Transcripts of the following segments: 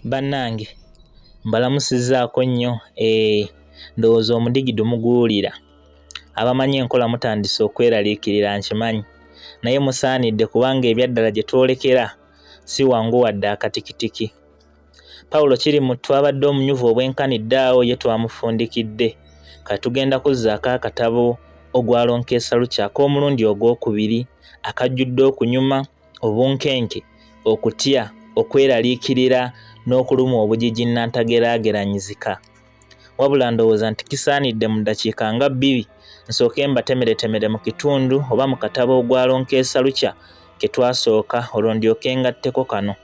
Bannange mbalamusizaako nnyo ndowooza omudigido muguwulira. Abamanyi enkola mutandise okweraliikirira nkimanyi, naye musaanidde kubanga ebyaddala gye twolekera si wangu wadde akatikitiki. Pawulo kiri mu twabadde omunyuvu obwenkanidde awo ye twamufundikidde. Kati tugenda kuzzaako akatabo Ogwalo Nkeesalukya ak'omulundi ogwokubiri akajjudde okunyuma, obunkenke, okutya, okweraliikirira n'okuluma obugigi nnantageraageranyizika. Wabula ndowooza nti kisaanidde mu ddakiika nga 2 nsooke mbatemeretemere mu kitundu oba mu katabo Ogwalo Nkeesalukya ke twasooka olwo ndyoke ngatteko kano.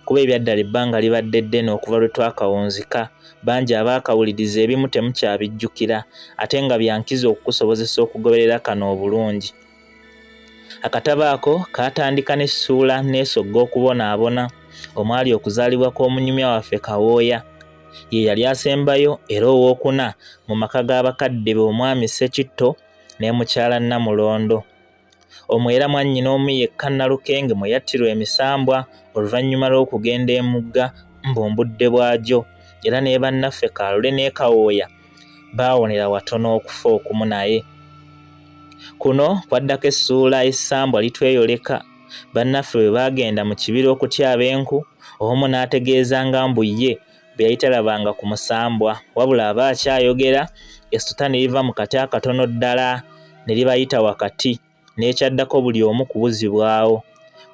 Kuba ebyaddala ebbanga libadde ddene okuva lwe twakawunzika, bangi abaakawuliriza ebimu temukyabijjukira ate nga byankiza okukusobozesa okugoberera kano obulungi. Akatabo ako kaatandika n'essuula n'esogga okubonaabona omwali okuzaalibwa kw'omunyumya waffe Kawooya. Ye yali asembayo era owookuna mu maka g'abakadde be omwami Ssekitto ne mukyala Namulondo. Omwo era mwannyina omu yekka Nalukenge mwe yattirwa emisambwa oluvannyuma lw'okugenda emugga mbumbudde bwagyo, era ne bannaffe Kalule ne Kawooya baawonera watono okufa okumu naye. Kuno kwaddako essuula essambwa litweyoleka. Bannaffe bwe baagenda mu kibira okutyaba enku, omu n'ategeeza nga mbu ye bwe yali talabanga ku musambwa, wabula aba akyayogera essuta ne liva mu kati akatono ddala ne libayita wakati n'ekyaddako buli omu kubuzibwawo,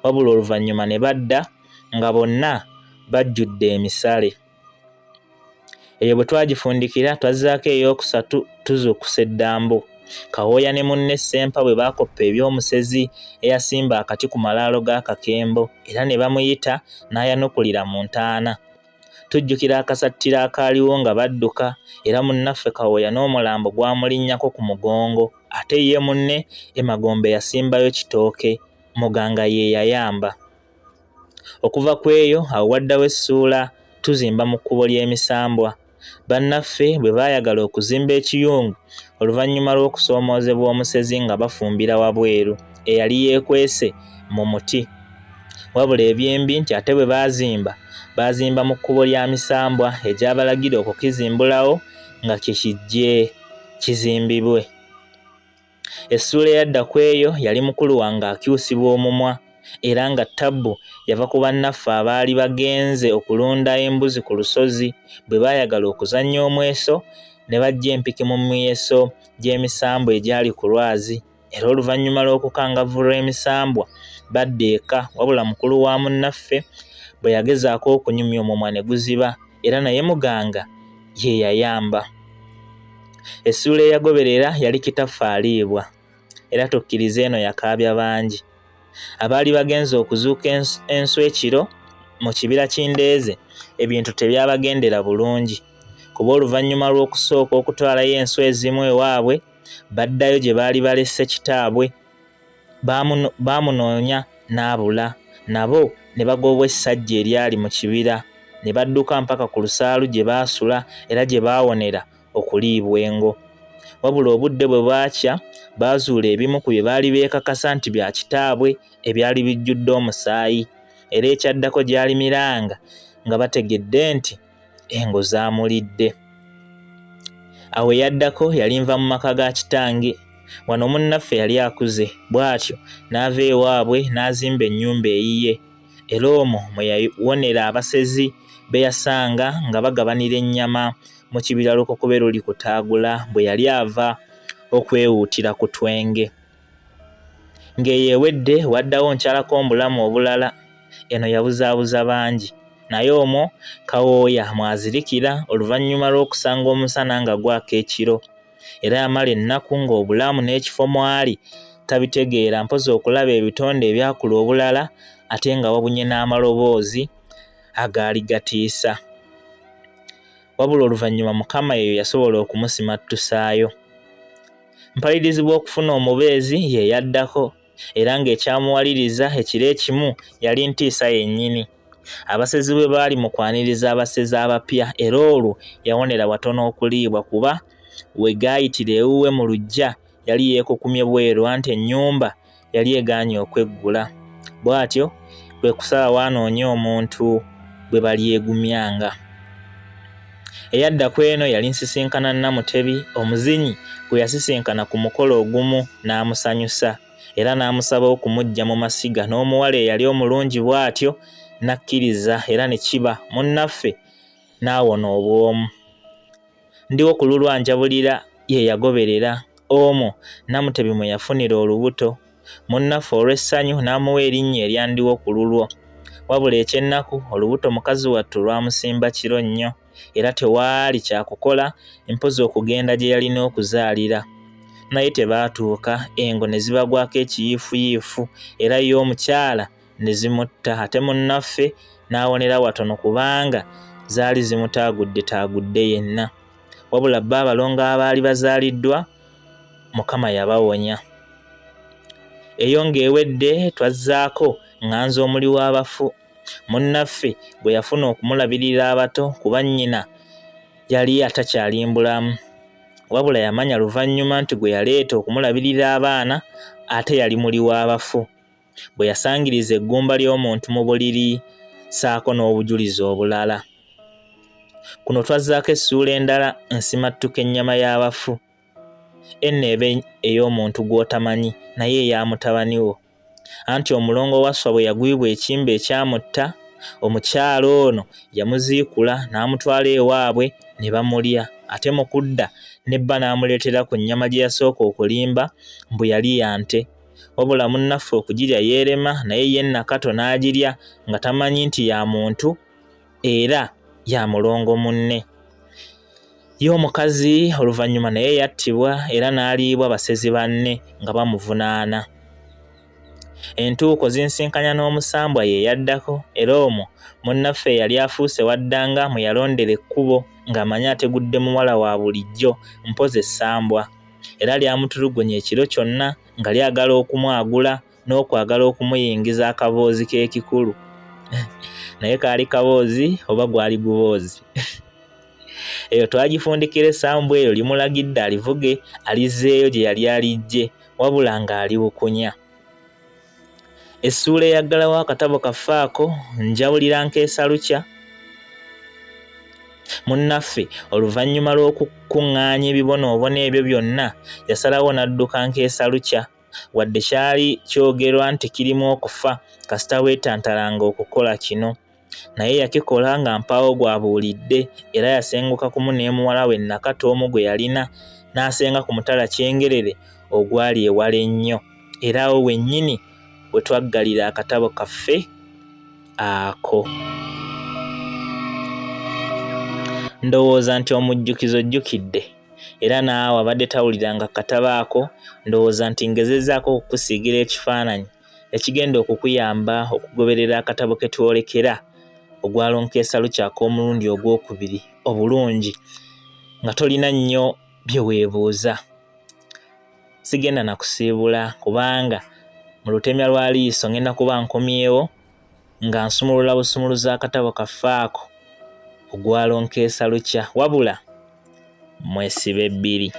wabula oluvannyuma ne badda nga bonna bajjudde emisale. Eyo bwe twagifundikira twazzaako ey'okusatu tuzuukusa eddambo. Kawooya ne munne Ssempa bwe baakoppa eby'omusezi eyasimba akati ku malaalo g'akakembo era ne bamuyita n'ayanukulira mu ntaana. Tujjukira akasattiro akaaliwo nga badduka era munnaffe Kawooya n'omulambo gwamulinnyako ku mugongo ate ye munne emagombe yasimbayo kitooke, muganga ye yayamba. Okuva ku eyo awo waddawo essuula tuzimba mu kkubo ly'emisambwa. Bannaffe bwe baayagala okuzimba ekiyungu oluvannyuma lw'okusoomoozebwa omusezi nga bafumbira wabweru eyali yeekwese mu muti. Wabula ebyembi nti ate bwe baazimba mu kkubo lya misambwa egyabalagira okukizimbulawo nga kijje kizimbibwe. Essuula eyadda ku eyo yali mukulu wange akyusibwa omumwa era nga ttabbu yava ku bannaffe abaali bagenze okulunda embuzi ku lusozi bwe baayagala okuzannya omweso ne bajja empiki mu myeso gy'emisambwa egyali ku lwazi, era oluvannyuma lw'okukangavvulwa emisambwa badda eka, wabula mukulu wa munnaffe bwe yagezaako okunyumya omumwa ne guziba era naye muganga ye yayamba. Essuula eyagoberera yali kitaffaaliibwa era tokkiriza eno yakaabya bangi. Abaali bagenze okuzuuka enswa ekiro mu kibira Kindeeze ebintu tebyabagendera bulungi, kuba oluvannyuma lw'okusooka okutwalayo enswa ezimu ewaabwe baddayo gye baali balesse kitaabwe. Baamunoonya n'abula, nabo ne bagobwa essajja eryali mu kibira ne badduka mpaka ku lusaalu gye baasula era gye baawonera okuliibwa engo. Wabula obudde bwe bwakya baazuula ebimu ku bye baali beekakasa nti bya kitaabwe ebyali bijjudde omusaayi, era ekyaddako gyali miranga nga bategedde nti engo zaamulidde. Awo eyaddako yali nva mu maka ga kitange. Wano munnaffe yali akuze, bw'atyo n'ava ewaabwe n'azimba ennyumba eyiye, era omwo mwe yawonera abasezi be yasanga nga bagabanira ennyama mu kibira Lukokube luli kutaagula bwe yali ava okwewuutira ku twenge. Ng'eyeewedde waddawo nkyalako omubulamu obulala. Eno yabuzaabuza bangi, naye omwo Kawooya mwazirikira oluvannyuma lw'okusanga omusana nga gwaka ekiro, era yamala ennaku ng'obulamu n'ekifo mwali tabitegeera, mpozi okulaba ebitonde ebyakula obulala ate nga wabunye n'amaloboozi agaali gatiisa. Wabula oluvannyuma Mukama yeyo yasobola okumusimattusaayo. Mpalirizibwa okufuna omubeezi ye yaddako, era ng'ekyamuwaliriza ekiro ekimu yali Ntiisa yennyini. Abasezi bwe baali mu kwaniriza abasezi abapya, era olwo yawonera watono okuliibwa kuba we gaayitira ewuwe mu luggya yali yeekukumye bweru anti ennyumba yali egaanye okweggula. Bw'atyo kwe kusalawo anoonye omuntu bwe balyegumyanga. Eyadda ku eno yali nsisinkana Namutebi, omuzinyi gwe yasisinkana ku mukolo ogumu n'amusanyusa era n'amusaba okumuggya mu masiga, n'omuwala eyali omulungi bw'atyo n'akkiriza era ne kiba munnaffe n'awona obwomu. Ndiwo ku lulwanjabulira ye yagoberera omwo Namutebi mwe yafunira olubuto. Munnaffe olw'essanyu n'amuwa erinnya erya Ndiwo ku lulwo. Wabula ekyennaku olubuto mukazi wattu lwamusimba kiro nnyo era tewaali kyakukola mpozi okugenda gye yalina okuzaalira. Naye tebaatuuka, engo ne zibagwako ekiyiifuyiifu era ye omukyala ne zimutta, ate munnaffe n'awonera watono kubanga zaali zimutaagudde yenna. Wabula bba abalongo abaali bazaaliddwa Mukama yabawonya. Eyo ng'ewedde twazzaako ŋŋanza omuli w'abafu. Munnaffe bwe yafuna okumulabirira abato kuba nnyina yali atakyali mbulamu, wabula yamanya luvannyuma nti gwe yaleeta okumulabirira abaana ate yali muli w'abafu. Bwe yasangiriza eggumba ly'omuntu mu buliri saako n'obujulizi obulala. Kuno twazzaako essuula endala nsimattuka ennyama y'abafu. Enno eba ey'omuntu gw'otamanyi naye eya mutabani wo. Anti omulongo wa Sswa bwe yagwibwa ekimbe ekyamutta, omukyala ono yamuziikula n'amutwala ewaabwe ne bamulya, ate mu kudda nebba n'amuleetera ku nnyama gye yasooka okulimba mbu yali ya nte. Wabula munnaffe okugirya yeerema, naye ye Nakato n'agirya nga tamanyi nti ya muntu era ya mulongo munne. Ye omukazi oluvannyuma naye yattibwa era n'aliibwa basezi banne nga bamuvunaana. Entuuko zinsinkanya n'omusambwa ye yaddako era omwo munnaffe yali afuuse waddanga mwe yalondera ekkubo ng'amanyi ategudde muwala wa bulijjo mpozi essambwa, era lyamutulugunya ekiro kyonna nga lyagala okumwagula n'okwagala okumuyingiza akaboozi k'ekikulu. Naye kaali kaboozi oba gwali guboozi? Eyo twagifundikira essambwa eyo limulagidde alivuge alizzeeyo gye yali alijje, wabula ng'alibukunya. Essuula eyaggalawo akatabo kaffe ako njawulira Nkeesalukya. Munnaffe oluvannyuma lw'okukuŋŋaanya ebibonoobono ebyo byonna yasalawo n'adduka Nkeesalukya, wadde kyali kyogerwa nti kirimu okufa kasita weetantalanga okukola kino. Naye yakikola nga mpaawo gw'abuulidde era yasenguka kumu ne muwala we Nakato omu gwe yalina n'asenga ku mutala Kyengerere ogwali ewala ennyo, era awo wennyini we twaggalira akatabo kaffe ako. Ndowooza nti omujjukizo ojjukidde era naawe abadde tawuliranga katabo ako ndowooza nti ngezezzaako okukusiigira ekifaananyi ekigenda okukuyamba okugoberera akatabo ke twolekera Ogwalo Nkeesalukya ak'omulundi ogwokubiri obulungi nga tolina nnyo bye weebuuza. Sigenda na kusiibula kubanga mu lutemya lwa liiso ngenda kuba nkomyewo nga nsumulula busumuluza akatabo kaffe ako Ogwalo Nkeesalukya, wabula mwesibe bbiri.